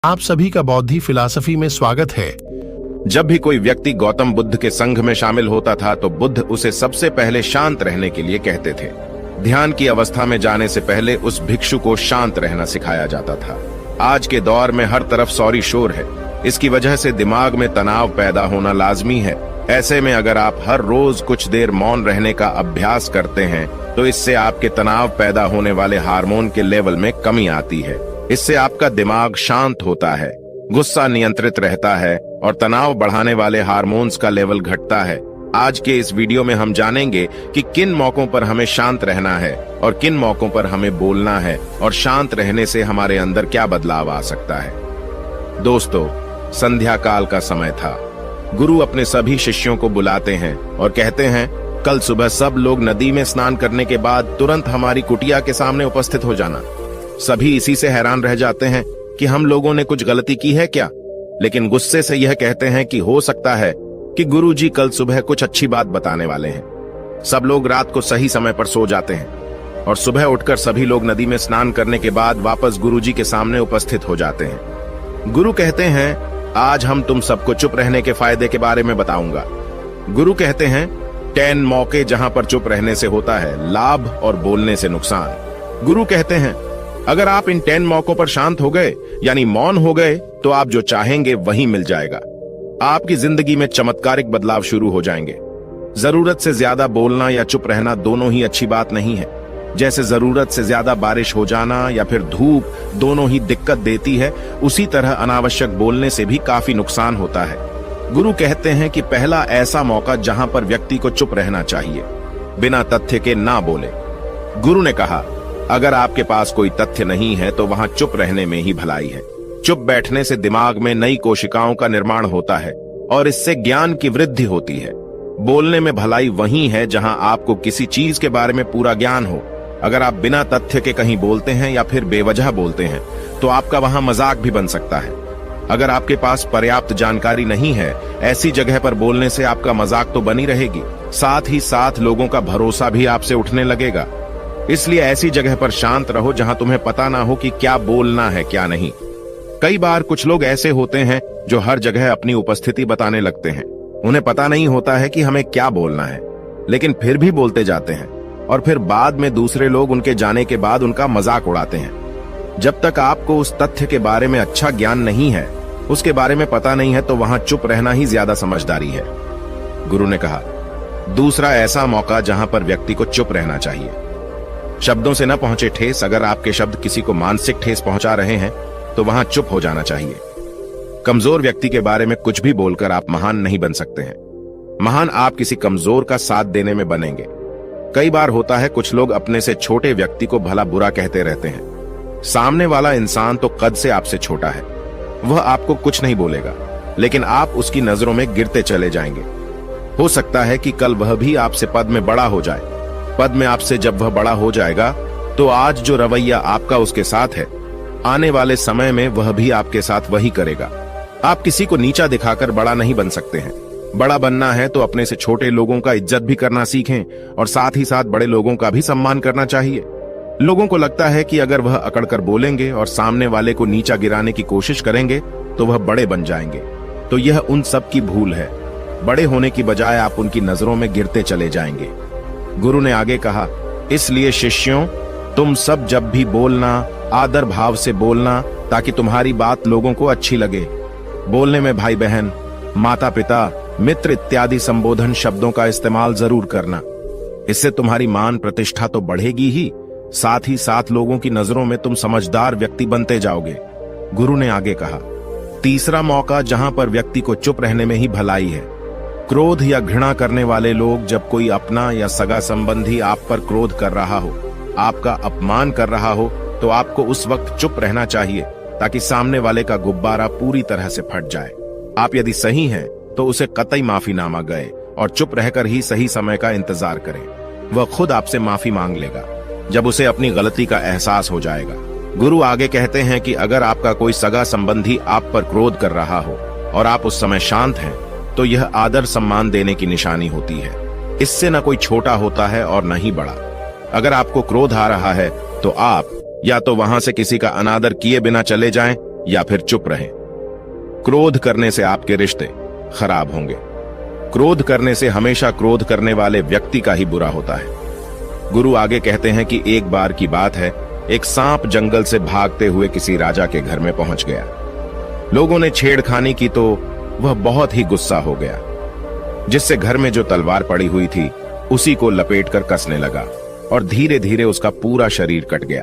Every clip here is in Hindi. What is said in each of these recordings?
आप सभी का बौद्धि फिलॉसफी में स्वागत है। जब भी कोई व्यक्ति गौतम बुद्ध के संघ में शामिल होता था तो बुद्ध उसे सबसे पहले शांत रहने के लिए कहते थे। ध्यान की अवस्था में जाने से पहले उस भिक्षु को शांत रहना सिखाया जाता था। आज के दौर में हर तरफ सौरी शोर है। इसकी वजह से दिमाग में तनाव पैदा होना लाजमी है। ऐसे में अगर आप हर रोज कुछ देर मौन रहने का अभ्यास करते हैं तो इससे आपके तनाव पैदा होने वाले हार्मोन के लेवल में कमी आती है। इससे आपका दिमाग शांत होता है, गुस्सा नियंत्रित रहता है और तनाव बढ़ाने वाले हार्मोन्स का लेवल घटता है। आज के इस वीडियो में हम जानेंगे कि किन मौकों पर हमें शांत रहना है और किन मौकों पर हमें बोलना है और शांत रहने से हमारे अंदर क्या बदलाव आ सकता है। दोस्तों, संध्या काल का समय था। गुरु अपने सभी शिष्यों को बुलाते हैं और कहते हैं, कल सुबह सब लोग नदी में स्नान करने के बाद तुरंत हमारी कुटिया के सामने उपस्थित हो जाना। सभी इसी से हैरान रह जाते हैं कि हम लोगों ने कुछ गलती की है क्या, लेकिन गुस्से से यह कहते हैं कि हो सकता है कि गुरुजी कल सुबह कुछ अच्छी बात बताने वाले हैं। सब लोग रात को सही समय पर सो जाते हैं और सुबह उठकर सभी लोग नदी में स्नान करने के बाद वापस गुरुजी के सामने उपस्थित हो जाते हैं। गुरु कहते हैं, आज हम तुम सबको चुप रहने के फायदे के बारे में बताऊंगा। गुरु कहते हैं, 10 मौके जहां पर चुप रहने से होता है लाभ और बोलने से नुकसान। गुरु कहते हैं, अगर आप इन 10 मौकों पर शांत हो गए यानी मौन हो गए तो आप जो चाहेंगे वही मिल जाएगा। आपकी जिंदगी में चमत्कारिक बदलाव शुरू हो जाएंगे। जरूरत से ज्यादा बोलना या चुप रहना दोनों ही अच्छी बात नहीं है। जैसे जरूरत से ज्यादा बारिश हो जाना या फिर धूप दोनों ही दिक्कत देती है, उसी तरह अनावश्यक बोलने से भी काफी नुकसान होता है। गुरु कहते हैं कि पहला ऐसा मौका जहां पर व्यक्ति को चुप रहना चाहिए, बिना तथ्य के ना बोले। गुरु ने कहा, अगर आपके पास कोई तथ्य नहीं है तो वहां चुप रहने में ही भलाई है। चुप बैठने से दिमाग में नई कोशिकाओं का निर्माण होता है और इससे ज्ञान की वृद्धि होती है। बोलने में भलाई वही है जहां आपको किसी चीज के बारे में पूरा ज्ञान हो। अगर आप बिना तथ्य के कहीं बोलते हैं या फिर बेवजह बोलते हैं तो आपका वहां मजाक भी बन सकता है। अगर आपके पास पर्याप्त जानकारी नहीं है, ऐसी जगह पर बोलने से आपका मजाक तो बनी रहेगी, साथ ही साथ लोगों का भरोसा भी आपसे उठने लगेगा। इसलिए ऐसी जगह पर शांत रहो जहां तुम्हें पता ना हो कि क्या बोलना है क्या नहीं। कई बार कुछ लोग ऐसे होते हैं जो हर जगह अपनी उपस्थिति बताने लगते हैं। उन्हें पता नहीं होता है कि हमें क्या बोलना है, लेकिन फिर भी बोलते जाते हैं और फिर बाद में दूसरे लोग उनके जाने के बाद उनका मजाक उड़ाते हैं। जब तक आपको उस तथ्य के बारे में अच्छा ज्ञान नहीं है, उसके बारे में पता नहीं है, तो वहां चुप रहना ही ज्यादा समझदारी है। गुरु ने कहा, दूसरा ऐसा मौका जहां पर व्यक्ति को चुप रहना चाहिए। शब्दों से न पहुंचे ठेस, अगर आपके शब्द किसी को मानसिक ठेस पहुंचा रहे हैं तो वहां चुप हो जाना चाहिए। कमजोर व्यक्ति के बारे में कुछ भी बोलकर आप महान नहीं बन सकते हैं। महान आप किसी कमजोर का साथ देने में बनेंगे। कई बार होता है कुछ लोग अपने से छोटे व्यक्ति को भला बुरा कहते रहते हैं। सामने वाला इंसान तो कद से आपसे छोटा है, वह आपको कुछ नहीं बोलेगा, लेकिन आप उसकी नजरों में गिरते चले जाएंगे। हो सकता है कि कल वह भी आपसे पद में बड़ा हो जाए। पद में आपसे जब वह बड़ा हो जाएगा तो आज जो रवैया आपका उसके साथ है, आने वाले समय में वह भी आपके साथ वही करेगा। आप किसी को नीचा दिखाकर बड़ा नहीं बन सकते हैं। बड़ा बनना है तो अपने से छोटे लोगों का इज्जत भी करना सीखें और साथ ही साथ बड़े लोगों का भी सम्मान करना चाहिए। लोगों को लगता है कि अगर वह अकड़कर बोलेंगे और सामने वाले को नीचा गिराने की कोशिश करेंगे तो वह बड़े बन जाएंगे, तो यह उन सब की भूल है। बड़े होने की बजाय आप उनकी नजरों में गिरते चले जाएंगे। गुरु ने आगे कहा, इसलिए शिष्यों, तुम सब जब भी बोलना आदर भाव से बोलना, ताकि तुम्हारी बात लोगों को अच्छी लगे। बोलने में भाई बहन, माता पिता, मित्र इत्यादि संबोधन शब्दों का इस्तेमाल जरूर करना। इससे तुम्हारी मान प्रतिष्ठा तो बढ़ेगी ही, साथ ही साथ लोगों की नजरों में तुम समझदार व्यक्ति बनते जाओगे। गुरु ने आगे कहा, तीसरा मौका जहां पर व्यक्ति को चुप रहने में ही भलाई है। क्रोध या घृणा करने वाले लोग, जब कोई अपना या सगा संबंधी आप पर क्रोध कर रहा हो, आपका अपमान कर रहा हो, तो आपको उस वक्त चुप रहना चाहिए ताकि सामने वाले का गुब्बारा पूरी तरह से फट जाए। आप यदि सही हैं तो उसे कतई माफीनामा गए और चुप रहकर ही सही समय का इंतजार करें। वह खुद आपसे माफी मांग लेगा जब उसे अपनी गलती का एहसास हो जाएगा। गुरु आगे कहते हैं कि अगर आपका कोई सगा संबंधी आप पर क्रोध कर रहा हो और आप उस समय शांत हैं, तो यह आदर सम्मान देने की निशानी होती है। इससे न कोई छोटा होता है और न ही बड़ा। अगर आपको क्रोध आ रहा है तो आप या तो वहां से किसी का अनादर किए बिना चले जाएं या फिर चुप रहें। क्रोध करने से आपके रिश्ते खराब होंगे। क्रोध करने से हमेशा क्रोध करने वाले व्यक्ति का ही बुरा होता है। गुरु आगे कहते हैं कि एक बार की बात है, एक सांप जंगल से भागते हुए किसी राजा के घर में पहुंच गया। लोगों ने छेड़खानी की तो वह बहुत ही गुस्सा हो गया, जिससे घर में जो तलवार पड़ी हुई थी उसी को लपेटकर कसने लगा और धीरे धीरे उसका पूरा शरीर कट गया।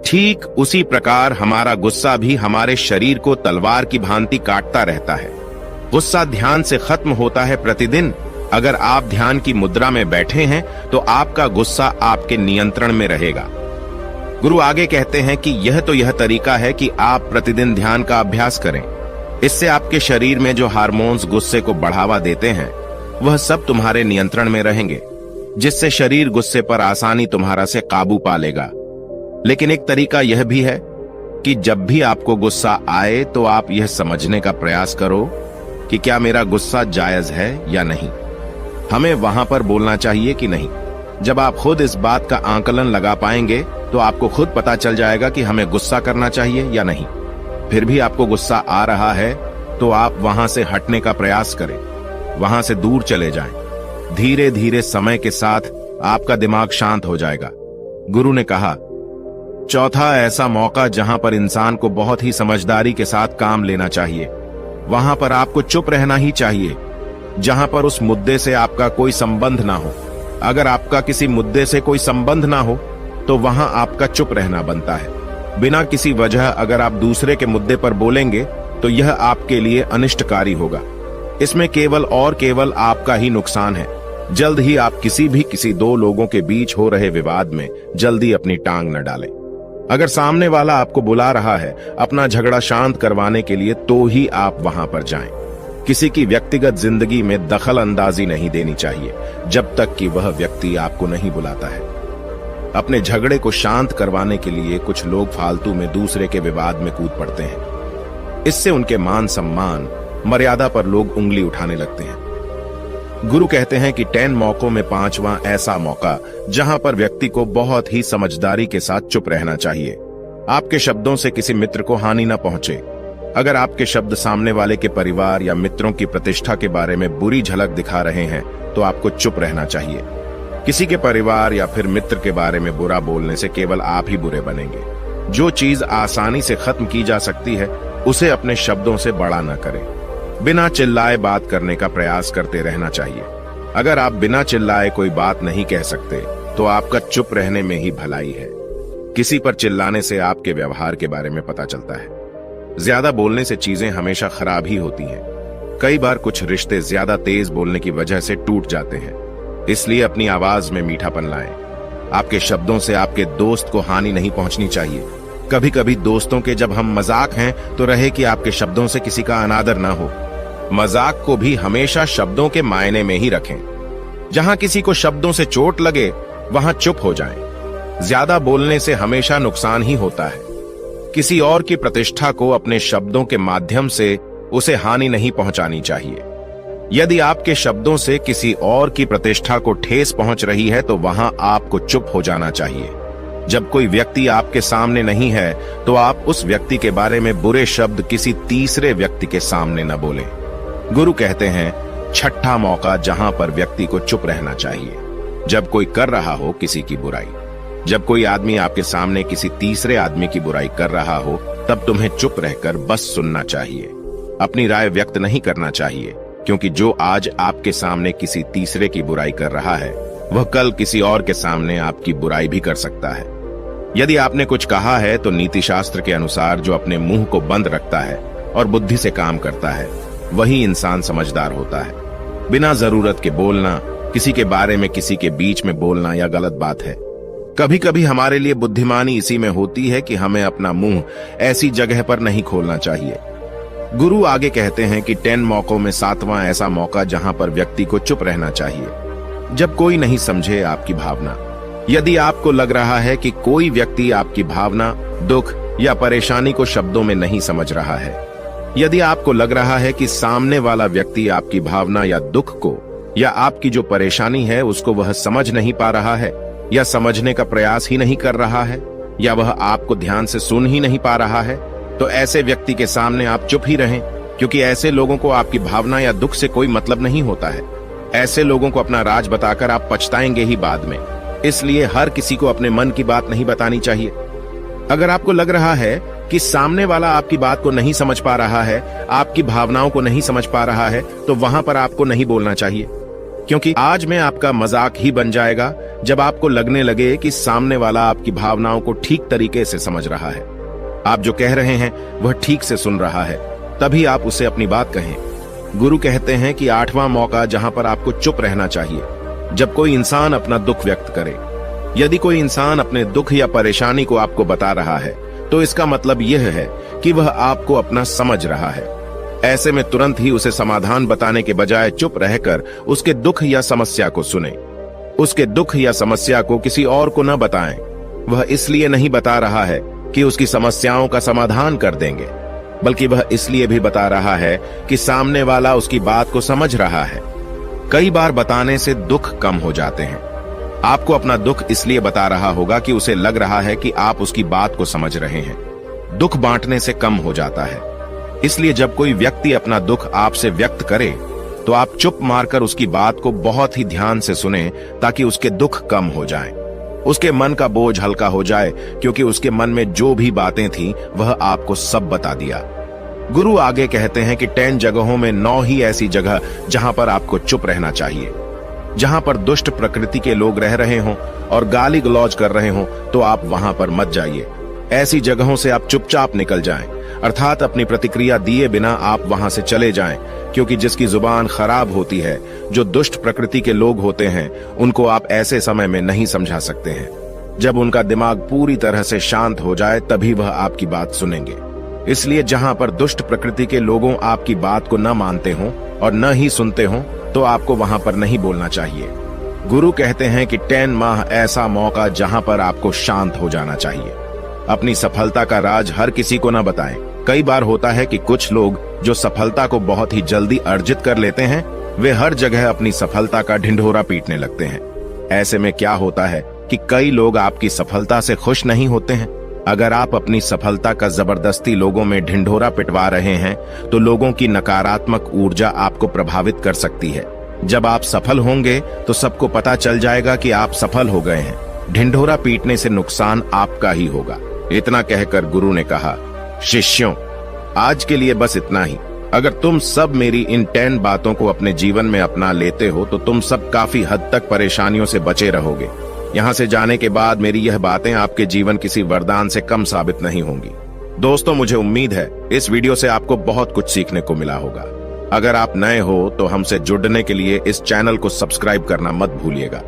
ठीक उसी प्रकार हमारा गुस्सा भी हमारे शरीर को तलवार की भांति काटता रहता है। गुस्सा ध्यान से खत्म होता है प्रतिदिन। अगर आप ध्यान की मुद्रा में बैठे हैं तो आपका गुस्सा आपके नियंत्रण में रहेगा। गुरु आगे कहते हैं कि यह तरीका है कि आप प्रतिदिन ध्यान का अभ्यास करें। इससे आपके शरीर में जो हार्मोन्स गुस्से को बढ़ावा देते हैं वह सब तुम्हारे नियंत्रण में रहेंगे, जिससे शरीर गुस्से पर आसानी तुम्हारा से काबू पा लेगा। लेकिन एक तरीका यह भी है कि जब भी आपको गुस्सा आए तो आप यह समझने का प्रयास करो कि क्या मेरा गुस्सा जायज है या नहीं। हमें वहां पर बोलना चाहिए कि नहीं। जब आप खुद इस बात का आकलन लगा पाएंगे तो आपको खुद पता चल जाएगा कि हमें गुस्सा करना चाहिए या नहीं। फिर भी आपको गुस्सा आ रहा है तो आप वहां से हटने का प्रयास करें, वहां से दूर चले जाएं। धीरे धीरे समय के साथ आपका दिमाग शांत हो जाएगा। गुरु ने कहा, चौथा ऐसा मौका जहां पर इंसान को बहुत ही समझदारी के साथ काम लेना चाहिए, वहां पर आपको चुप रहना ही चाहिए, जहां पर उस मुद्दे से आपका कोई संबंध ना हो। अगर आपका किसी मुद्दे से कोई संबंध ना हो तो वहां आपका चुप रहना बनता है। बिना किसी वजह अगर आप दूसरे के मुद्दे पर बोलेंगे तो यह आपके लिए अनिष्टकारी होगा। इसमें केवल और केवल आपका ही नुकसान है। जल्द ही आप किसी दो लोगों के बीच हो रहे विवाद में जल्दी अपनी टांग न डालें। अगर सामने वाला आपको बुला रहा है अपना झगड़ा शांत करवाने के लिए तो ही आप वहां पर जाएं। किसी की व्यक्तिगत जिंदगी में दखल अंदाजी नहीं देनी चाहिए जब तक कि वह व्यक्ति आपको नहीं बुलाता है। अपने झगड़े को शांत करवाने के लिए कुछ लोग फालतू में दूसरे के विवाद में कूद पड़ते हैं। इससे उनके मान सम्मान मर्यादा पर लोग उंगली उठाने लगते हैं। गुरु कहते हैं कि 10 मौकों में 5वां ऐसा मौका जहां पर व्यक्ति को बहुत ही समझदारी के साथ चुप रहना चाहिए। आपके शब्दों से किसी मित्र को हानि न पहुंचे। अगर आपके शब्द सामने वाले के परिवार या मित्रों की प्रतिष्ठा के बारे में बुरी झलक दिखा रहे हैं तो आपको चुप रहना चाहिए। किसी के परिवार या फिर मित्र के बारे में बुरा बोलने से केवल आप ही बुरे बनेंगे। जो चीज आसानी से खत्म की जा सकती है उसे अपने शब्दों से बड़ा न करें। बिना चिल्लाए बात करने का प्रयास करते रहना चाहिए। अगर आप बिना चिल्लाए कोई बात नहीं कह सकते तो आपका चुप रहने में ही भलाई है। किसी पर चिल्लाने से आपके व्यवहार के बारे में पता चलता है। ज्यादा बोलने से चीजें हमेशा खराब ही होती हैं। कई बार कुछ रिश्ते ज्यादा तेज बोलने की वजह से टूट जाते हैं। इसलिए अपनी आवाज में मीठापन लाएं। आपके शब्दों से आपके दोस्त को हानि नहीं पहुंचनी चाहिए। कभी कभी दोस्तों के जब हम मजाक हैं तो रहे कि आपके शब्दों से किसी का अनादर ना हो। मजाक को भी हमेशा शब्दों के मायने में ही रखें। जहां किसी को शब्दों से चोट लगे वहां चुप हो जाएं। ज्यादा बोलने से हमेशा नुकसान ही होता है। किसी और की प्रतिष्ठा को अपने शब्दों के माध्यम से उसे हानि नहीं पहुंचानी चाहिए। यदि आपके शब्दों से किसी और की प्रतिष्ठा को ठेस पहुंच रही है तो वहां आपको चुप हो जाना चाहिए। जब कोई व्यक्ति आपके सामने नहीं है तो आप उस व्यक्ति के बारे में बुरे शब्द किसी तीसरे व्यक्ति के सामने न बोलें। गुरु कहते हैं, छठा मौका जहां पर व्यक्ति को चुप रहना चाहिए, जब कोई कर रहा हो किसी की बुराई। जब कोई आदमी आपके सामने किसी तीसरे आदमी की बुराई कर रहा हो तब तुम्हें चुप रहकर बस सुनना चाहिए। अपनी राय व्यक्त नहीं करना चाहिए, क्योंकि जो आज आपके सामने किसी तीसरे की बुराई कर रहा है वह कल किसी और के सामने आपकी बुराई भी कर सकता है। यदि आपने कुछ कहा है तो नीति शास्त्र के अनुसार जो अपने मुंह को बंद रखता है और बुद्धि से काम करता है वही इंसान समझदार होता है। बिना जरूरत के बोलना, किसी के बारे में किसी के बीच में बोलना यह गलत बात है। कभी कभी हमारे लिए बुद्धिमानी इसी में होती है कि हमें अपना मुंह ऐसी जगह पर नहीं खोलना चाहिए। गुरु आगे कहते हैं कि 10 मौकों में 7वां ऐसा मौका जहां पर व्यक्ति को चुप रहना चाहिए, जब कोई नहीं समझे आपकी भावना। यदि आपको लग रहा है कि कोई व्यक्ति आपकी भावना, दुख या परेशानी को शब्दों में नहीं समझ रहा है, यदि आपको लग रहा है कि सामने वाला व्यक्ति आपकी भावना या दुख को या आपकी जो परेशानी है उसको वह समझ नहीं पा रहा है या समझने का प्रयास ही नहीं कर रहा है या वह आपको ध्यान से सुन ही नहीं पा रहा है, तो ऐसे व्यक्ति के सामने आप चुप ही रहें, क्योंकि ऐसे लोगों को आपकी भावना या दुख से कोई मतलब नहीं होता है। ऐसे लोगों को अपना राज बताकर आप पछताएंगे ही बाद में। इसलिए हर किसी को अपने मन की बात नहीं बतानी चाहिए। अगर आपको लग रहा है कि सामने वाला आपकी बात को नहीं समझ पा रहा है, आपकी भावनाओं को नहीं समझ पा रहा है, तो वहां पर आपको नहीं बोलना चाहिए, क्योंकि आज में आपका मजाक ही बन जाएगा जब आपको लगने लगे कि सामने वाला आपकी भावनाओं को ठीक तरीके से समझ रहा है। आप जो कह रहे हैं वह ठीक से सुन रहा है, तभी आप उसे अपनी बात कहें। गुरु कहते हैं कि 8वां मौका जहां पर आपको चुप रहना चाहिए, जब कोई इंसान अपना दुख व्यक्त करे। यदि कोई इंसान अपने दुख या परेशानी को आपको बता रहा है, तो इसका मतलब यह है कि वह आपको अपना समझ रहा है। ऐसे में तुरंत ही उसे समाधान बताने के बजाय चुप रहकर उसके दुख या समस्या को सुने। उसके दुख या समस्या को किसी और को न बताएं। वह इसलिए नहीं बता रहा है कि उसकी समस्याओं का समाधान कर देंगे, बल्कि वह इसलिए भी बता रहा है कि सामने वाला उसकी बात को समझ रहा है। कई बार बताने से दुख कम हो जाते हैं। आपको अपना दुख इसलिए बता रहा होगा कि उसे लग रहा है कि आप उसकी बात को समझ रहे हैं। दुख बांटने से कम हो जाता है। इसलिए जब कोई व्यक्ति अपना दुख आपसे व्यक्त करे, तो आप चुप मारकर उसकी बात को बहुत ही ध्यान से सुने, ताकि उसके दुख कम हो जाएं। उसके मन का बोझ हल्का हो जाए, क्योंकि उसके मन में जो भी बातें थीं वह आपको सब बता दिया। गुरु आगे कहते हैं कि 10 जगहों में 9 ही ऐसी जगह जहां पर आपको चुप रहना चाहिए। जहां पर दुष्ट प्रकृति के लोग रह रहे हों और गाली गलौज कर रहे हों, तो आप वहां पर मत जाइए। ऐसी जगहों से आप चुपचाप निकल जाएं, अर्थात अपनी प्रतिक्रिया दिए बिना आप वहां से चले जाएं, क्योंकि जिसकी जुबान खराब होती है, जो दुष्ट प्रकृति के लोग होते हैं, उनको आप ऐसे समय में नहीं समझा सकते हैं। जब उनका दिमाग पूरी तरह से शांत हो जाए, तभी वह आपकी बात सुनेंगे। इसलिए जहां पर दुष्ट प्रकृति के लोगों आपकी बात को न मानते हों और न ही सुनते हों, तो आपको वहां पर नहीं बोलना चाहिए। गुरु कहते हैं कि 10 माह ऐसा मौका जहां पर आपको शांत हो जाना चाहिए। अपनी सफलता का राज हर किसी को न बताएं। कई बार होता है कि कुछ लोग जो सफलता को बहुत ही जल्दी अर्जित कर लेते हैं, वे हर जगह अपनी सफलता का ढिंढोरा पीटने लगते हैं। ऐसे में क्या होता है कि कई लोग आपकी सफलता से खुश नहीं होते हैं। अगर आप अपनी सफलता का जबरदस्ती लोगों में ढिंढोरा पिटवा रहे हैं, तो लोगों की नकारात्मक ऊर्जा आपको प्रभावित कर सकती है। जब आप सफल होंगे तो सबको पता चल जाएगा कि आप सफल हो गए हैं। ढिंढोरा पीटने से नुकसान आपका ही होगा। इतना कहकर गुरु ने कहा, शिष्यों, आज के लिए बस इतना ही। अगर तुम सब मेरी इन 10 बातों को अपने जीवन में अपना लेते हो, तो तुम सब काफी हद तक परेशानियों से बचे रहोगे। यहाँ से जाने के बाद मेरी यह बातें आपके जीवन किसी वरदान से कम साबित नहीं होंगी। दोस्तों, मुझे उम्मीद है इस वीडियो से आपको बहुत कुछ सीखने को मिला होगा। अगर आप नए हो तो हमसे जुड़ने के लिए इस चैनल को सब्सक्राइब करना मत भूलिएगा।